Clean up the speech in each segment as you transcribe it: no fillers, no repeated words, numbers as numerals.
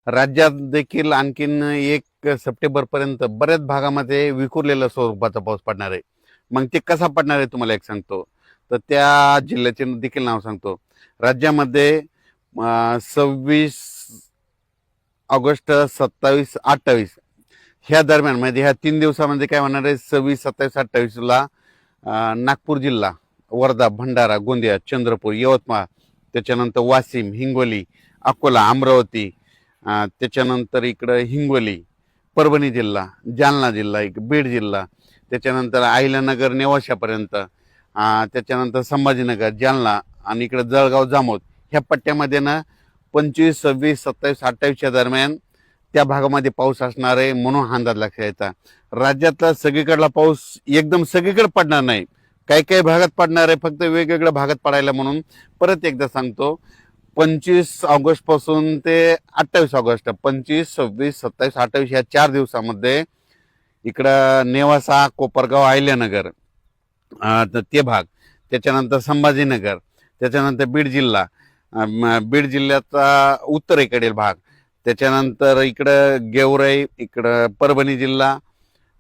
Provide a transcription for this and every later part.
राज्यात देखील आणखीन 1 सप्टेंबर पर्यंत बऱ्याच भागामध्ये विखुरलेल्या स्वरूपाचा पाऊस पडणार आहे. मग ते कसा पडणार आहे तुम्हाला एक सांगतो. तर त्या जिल्ह्याचे देखील नाव सांगतो. राज्यामध्ये 26 ऑगस्ट, 27, 28 ह्या दरम्यान म्हणजे ह्या 3 दिवसामध्ये काय होणार आहे, 26, 27, 28ला नागपूर जिल्हा, वर्धा, भंडारा, गोंदिया, चंद्रपूर, यवतमाळ, त्याच्यानंतर वाशिम, हिंगोली, अकोला, अमरावती, त्याच्यानंतर इकडं हिंगोली, परभणी जिल्हा, जालना जिल्हा, बीड जिल्हा, त्याच्यानंतर अहिल्यानगर, नेवाशापर्यंत, त्याच्यानंतर संभाजीनगर, जालना आणि इकडं जळगाव, जामोद ह्या पट्ट्यामध्ये ना 25, 26, 27, 28च्या दरम्यान त्या भागामध्ये पाऊस असणार आहे, म्हणून हा अंदाज लक्षात यायचा. राज्यातला सगळीकडला पाऊस एकदम सगळीकडे पडणार नाही, काही काही भागात पडणार आहे, फक्त वेगवेगळ्या भागात पडायला. म्हणून परत एकदा सांगतो, 25 ऑगस्ट पासून ते 28 ऑगस्ट, 25, 26, 27, 28 ह्या 4 दिवसामध्ये इकडं नेवासा, कोपरगाव, अहिल्यानगर, ते भाग, त्याच्यानंतर संभाजीनगर, त्याच्यानंतर बीड जिल्हा, बीड जिल्ह्याचा उत्तरेकडील भाग, त्याच्यानंतर इकडं गेवराई, इकडं परभणी जिल्हा,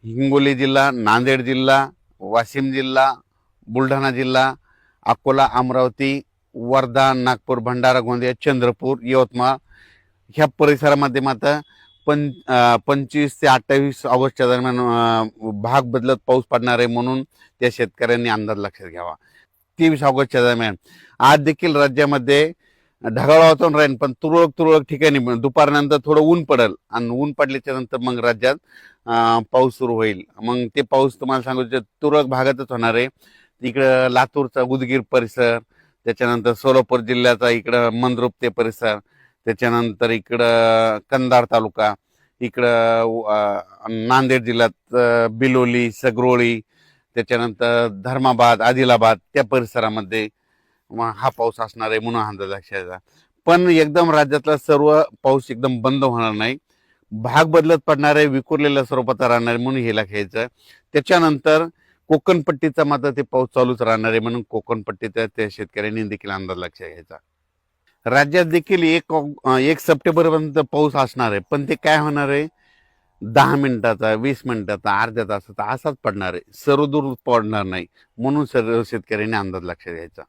हिंगोली जिल्हा, नांदेड जिल्हा, वाशिम जिल्हा, बुलढाणा जिल्हा, अकोला, अमरावती, वर्धा, नागपूर, भंडारा, गोंदिया, चंद्रपूर, यवतमाळ ह्या परिसरामध्ये मात्र 25 ते 28 ऑगस्टच्या दरम्यान भाग बदलत पाऊस पडणार आहे, म्हणून त्या शेतकऱ्यांनी अंदाज लक्षात घ्यावा. 23 ऑगस्टच्या दरम्यान आज देखील राज्यामध्ये ढगाळ वातावरण राहील, पण तुरळक तुरळक ठिकाणी दुपारनंतर थोडं ऊन पडेल आणि ऊन पडल्याच्या नंतर मग राज्यात पाऊस सुरू होईल. मग ते पाऊस तुम्हाला सांगू तुरळक भागातच होणार आहे. इकडं लातूरचा उदगीर परिसर, त्याच्यानंतर सोलापूर जिल्ह्याचा इकडं मंद्रुप ते परिसर, त्याच्यानंतर इकडं कंधार तालुका, इकडं नांदेड जिल्ह्यात बिलोली, सगरोळी, त्याच्यानंतर धर्माबाद, आदिलाबाद त्या परिसरामध्ये हा पाऊस असणार आहे, म्हणून अंदाज लक्षात यायचा. पण एकदम राज्यातला सर्व पाऊस एकदम बंद होणार नाही, भाग बदलत पडणार आहे, विखुरलेल्या स्वरूपाचा राहणार आहे, म्हणून हे लक्षात घ्यायचं. त्याच्यानंतर कोकणपट्टीचा मात्र ते पाऊस चालूच राहणार आहे, म्हणून कोकणपट्टीचा त्या शेतकऱ्यांनी देखील अंदाज लक्षात घ्यायचा. राज्यात देखील 1 सप्टेंबर पर्यंत पाऊस असणार आहे, पण ते काय होणार आहे, 10 मिनिटाचा, 20 मिनिटाचा, अर्ध्या तासाचा असाच पडणार आहे, सर्वदूर पडणार नाही, म्हणून सर्व शेतकऱ्यांनी अंदाज लक्षात घ्यायचा.